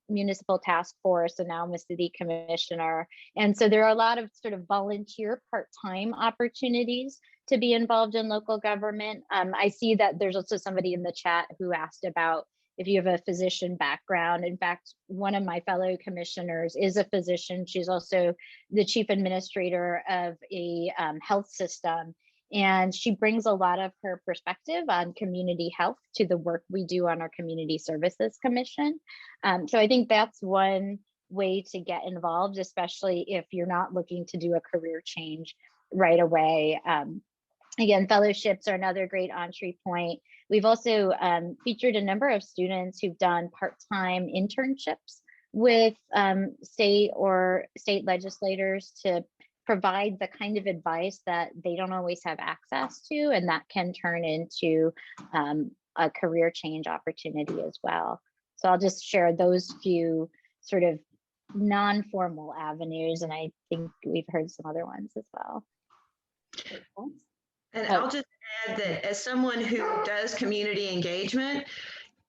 municipal task force, and now I'm a city commissioner. And so there are a lot of sort of volunteer part-time opportunities to be involved in local government. I see that there's also somebody in the chat who asked about if you have a physician background. In fact, one of my fellow commissioners is a physician. She's also the chief administrator of a health system. And she brings a lot of her perspective on community health to the work we do on our Community Services Commission. So I think that's one way to get involved, especially if you're not looking to do a career change right away. Again, fellowships are another great entry point. We've also featured a number of students who've done part-time internships with state legislators to provide the kind of advice that they don't always have access to, and that can turn into a career change opportunity as well. So I'll just share those few sort of non-formal avenues, and I think we've heard some other ones as well. And I'll just add that as someone who does community engagement,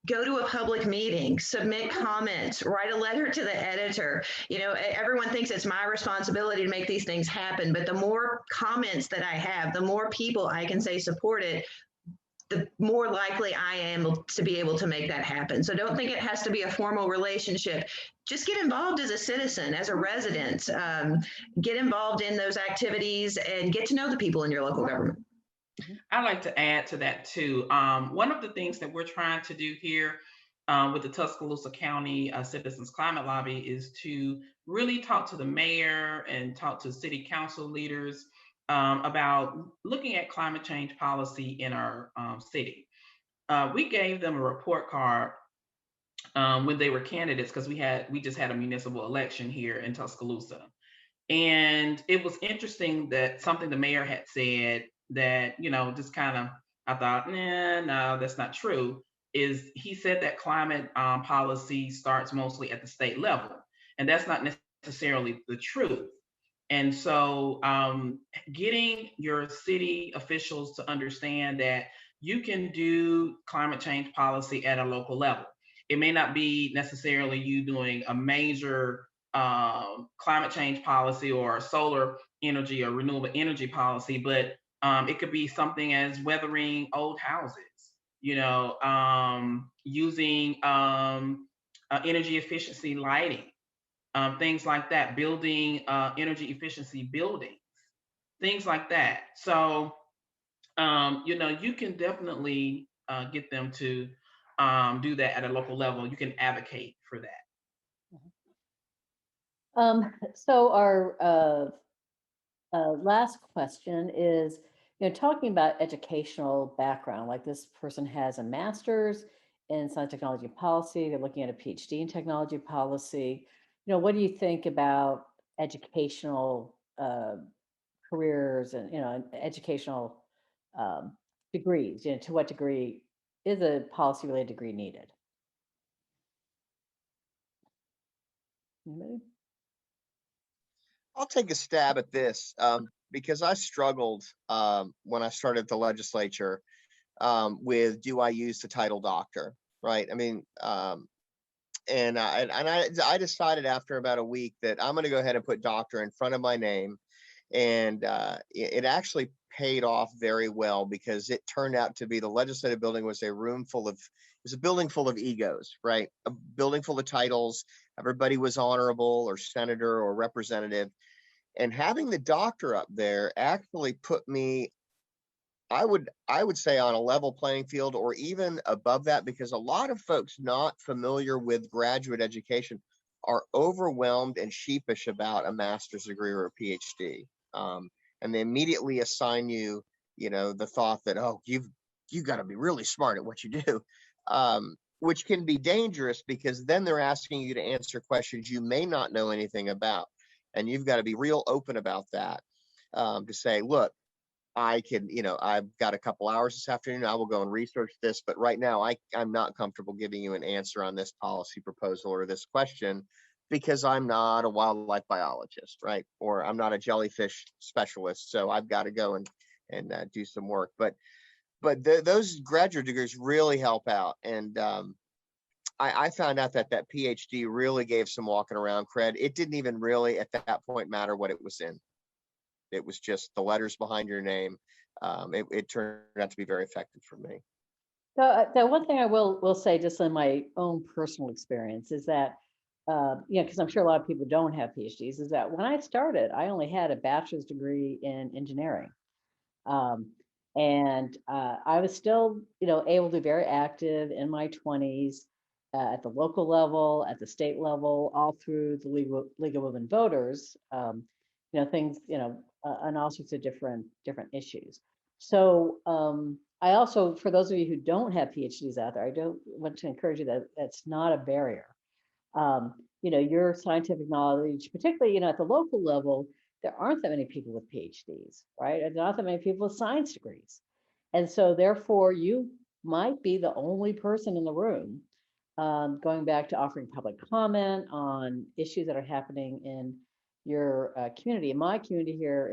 go to a public meeting, submit comments, write a letter to the editor. You know, everyone thinks it's my responsibility to make these things happen, but the more comments that I have, the more people I can say support it, the more likely I am to be able to make that happen. So don't think it has to be a formal relationship. Just get involved as a citizen, as a resident, get involved in those activities and get to know the people in your local government. I'd like to add to that too. One of the things that we're trying to do here with the Tuscaloosa County Citizens Climate Lobby is to really talk to the mayor and talk to city council leaders about looking at climate change policy in our city. We gave them a report card when they were candidates because we just had a municipal election here in Tuscaloosa. And it was interesting that something the mayor had said that, you know, just kind of, I thought, no, that's not true, is he said that climate policy starts mostly at the state level. And that's not necessarily the truth. And so getting your city officials to understand that you can do climate change policy at a local level. It may not be necessarily you doing a major climate change policy or solar energy or renewable energy policy, but it could be something as weathering old houses, you know, using energy efficiency lighting, things like that, building energy efficiency buildings, things like that. So, you know, you can definitely get them to do that at a local level. You can advocate for that. So our last question is, you know, talking about educational background, like this person has a master's in science, technology, and policy. They're looking at a PhD in technology policy. You know, what do you think about educational careers and, you know, educational degrees? You know, to what degree is a policy related degree needed? Anybody? I'll take a stab at this because I struggled when I started the legislature with, do I use the title doctor, right? I mean, and I decided after about a week that I'm going to go ahead and put doctor in front of my name, and it actually paid off very well because it turned out to be, the legislative building was a room full of, it was a building full of egos, right? A building full of titles. Everybody was honorable or senator or representative, and having the doctor up there actually put me, I would say, on a level playing field or even above that, because a lot of folks not familiar with graduate education are overwhelmed and sheepish about a master's degree or a PhD. And they immediately assign you, the thought that, oh, you've got to be really smart at what you do, which can be dangerous because then they're asking you to answer questions you may not know anything about. And you've got to be real open about that, to say, look, I can, I've got a couple hours this afternoon. I will go and research this, but right now I'm not comfortable giving you an answer on this policy proposal or this question because I'm not a wildlife biologist, right? Or I'm not a jellyfish specialist. So I've got to go and do some work. But those graduate degrees really help out. And I found out that PhD really gave some walking around cred. It didn't even really at that point matter what it was in. It was just the letters behind your name. It turned out to be very effective for me. So the one thing I will say, just in my own personal experience, is that, because I'm sure a lot of people don't have PhDs, is that when I started, I only had a bachelor's degree in engineering. And I was still, able to be very active in my 20s at the local level, at the state level, all through the League of Women Voters, things, on all sorts of different issues. So I also, for those of you who don't have PhDs out there, I don't want to encourage you that that's not a barrier. Your scientific knowledge, particularly, at the local level, there aren't that many people with PhDs, right? And not that many people with science degrees. And so therefore you might be the only person in the room, going back to offering public comment on issues that are happening in your community. In my community here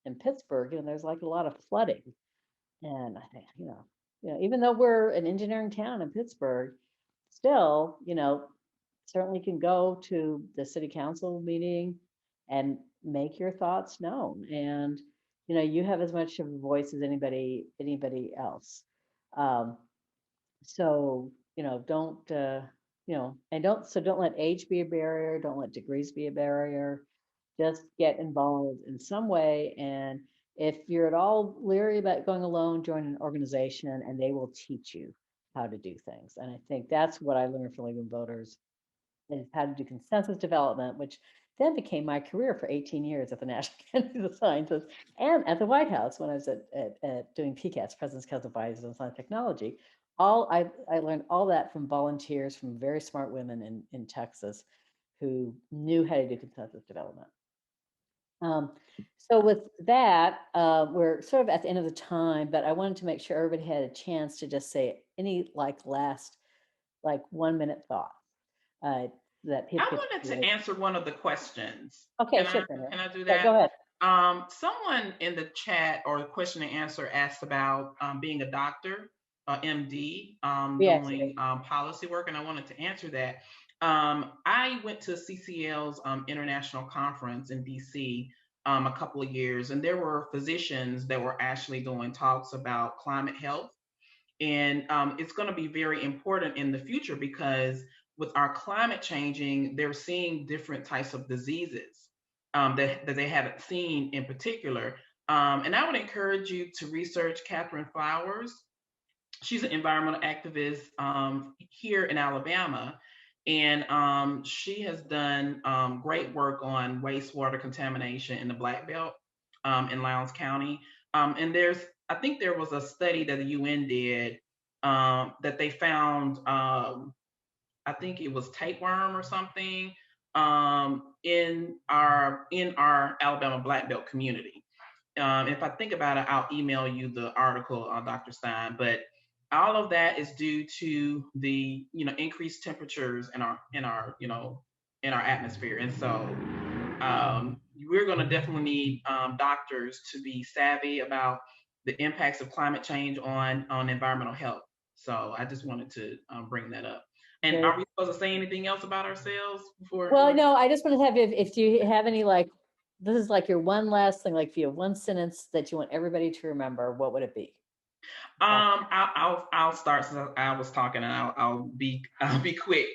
in Pittsburgh, there's like a lot of flooding. And I think, even though we're an engineering town in Pittsburgh, still, certainly can go to the city council meeting and make your thoughts known. And, you have as much of a voice as anybody else. So, don't, and don't let age be a barrier. Don't let degrees be a barrier. Just get involved in some way. And if you're at all leery about going alone, join an organization and they will teach you how to do things. And I think that's what I learned from League of Voters, is how to do consensus development, which then became my career for 18 years at the National Academy of Sciences and at the White House when I was at doing PCAST, President's Council of Advisors on Science and Technology. I learned all that from volunteers, from very smart women in Texas who knew how to do consensus development. So with that, we're sort of at the end of the time, but I wanted to make sure everybody had a chance to just say any last 1 minute thought. That people I wanted to answer one of the questions. Okay, Can sure. can I do Yeah, that? go ahead. Someone in the chat or the question and answer asked about being a doctor, MD, doing policy work, and I wanted to answer that. I went to CCL's international conference in DC a couple of years, and there were physicians that were actually doing talks about climate health. And it's going to be very important in the future because with our climate changing, they're seeing different types of diseases that they haven't seen in particular. And I would encourage you to research Catherine Flowers. She's an environmental activist here in Alabama. And she has done great work on wastewater contamination in the Black Belt in Lowndes County. And I think there was a study that the UN did that they found, I think it was tapeworm or something in our Alabama Black Belt community. If I think about it, I'll email you the article, Dr. Stein. But all of that is due to the increased temperatures in our in our atmosphere. And so we're going to definitely need doctors to be savvy about the impacts of climate change on environmental health. So I just wanted to bring that up. And are we supposed to say anything else about ourselves before? Well, no, I just want to have, if you have any, like, this is like your one last thing, like if you have one sentence that you want everybody to remember, what would it be? I'll start since I was talking, and I'll be quick.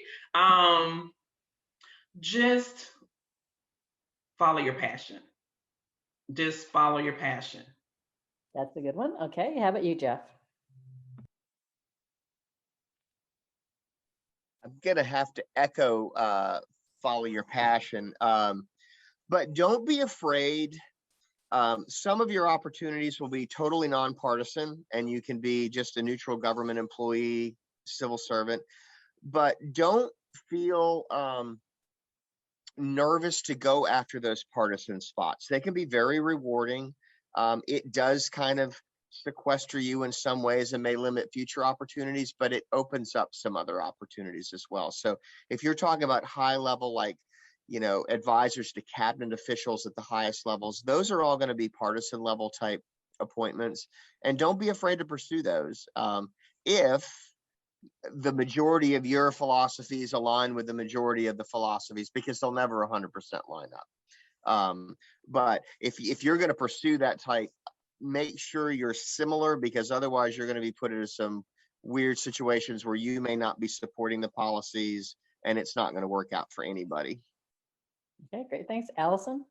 Just follow your passion. Just follow your passion. That's a good one. Okay, how about you, Jeff? I'm gonna have to echo follow your passion, but don't be afraid. Some of your opportunities will be totally nonpartisan, and you can be just a neutral government employee, civil servant, but don't feel nervous to go after those partisan spots. They can be very rewarding. It does kind of sequester you in some ways and may limit future opportunities, but it opens up some other opportunities as well. So if you're talking about high level, like, advisors to cabinet officials at the highest levels, those are all going to be partisan level type appointments. And don't be afraid to pursue those. If the majority of your philosophies align with the majority of the philosophies, because they'll never 100% line up. But if you're going to pursue that type, make sure you're similar, because otherwise you're going to be put into some weird situations where you may not be supporting the policies, and it's not going to work out for anybody. Okay, great. Thanks. Allison?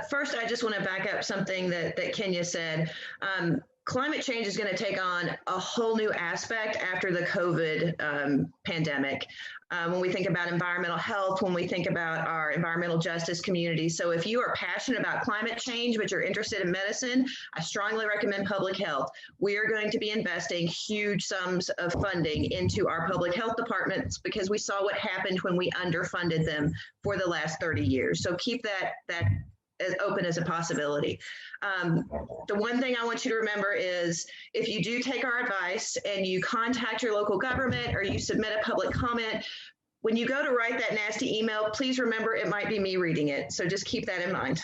First, I just want to back up something that Kenya said. Climate change is going to take on a whole new aspect after the COVID pandemic. When we think about environmental health, when we think about our environmental justice community. So if you are passionate about climate change, but you're interested in medicine, I strongly recommend public health. We are going to be investing huge sums of funding into our public health departments, because we saw what happened when we underfunded them for the last 30 years. So keep that as open as a possibility. The one thing I want you to remember is, if you do take our advice and you contact your local government or you submit a public comment, when you go to write that nasty email, please remember it might be me reading it. So just keep that in mind.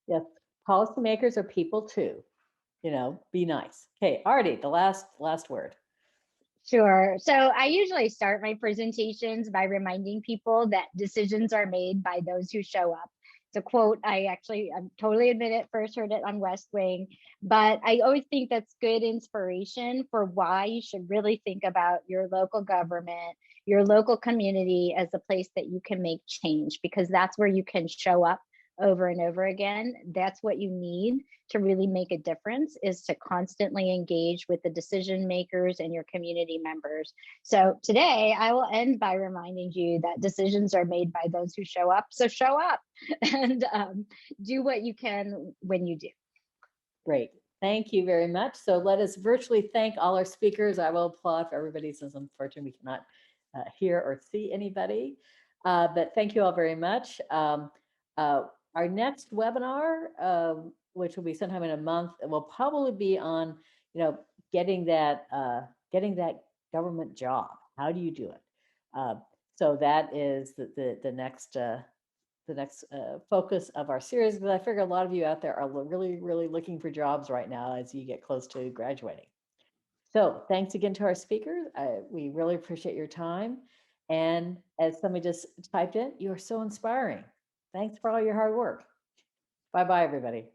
Yes, policymakers are people too. Be nice. Okay, Artie, the last word. Sure. So I usually start my presentations by reminding people that decisions are made by those who show up. It's a quote I totally admit it, first heard it on West Wing, but I always think that's good inspiration for why you should really think about your local government, your local community as a place that you can make change, because that's where you can show up over and over again. That's what you need to really make a difference, is to constantly engage with the decision makers and your community members. So today I will end by reminding you that decisions are made by those who show up. So show up and do what you can when you do. Great. Thank you very much. So let us virtually thank all our speakers. I will applaud for everybody, since unfortunately we cannot hear or see anybody. But thank you all very much. Our next webinar, which will be sometime in a month, will probably be on, getting that government job. How do you do it? So that is the next focus of our series, because I figure a lot of you out there are really, really looking for jobs right now as you get close to graduating. So thanks again to our speakers. We really appreciate your time. And as somebody just typed in, you are so inspiring. Thanks for all your hard work. Bye-bye, everybody.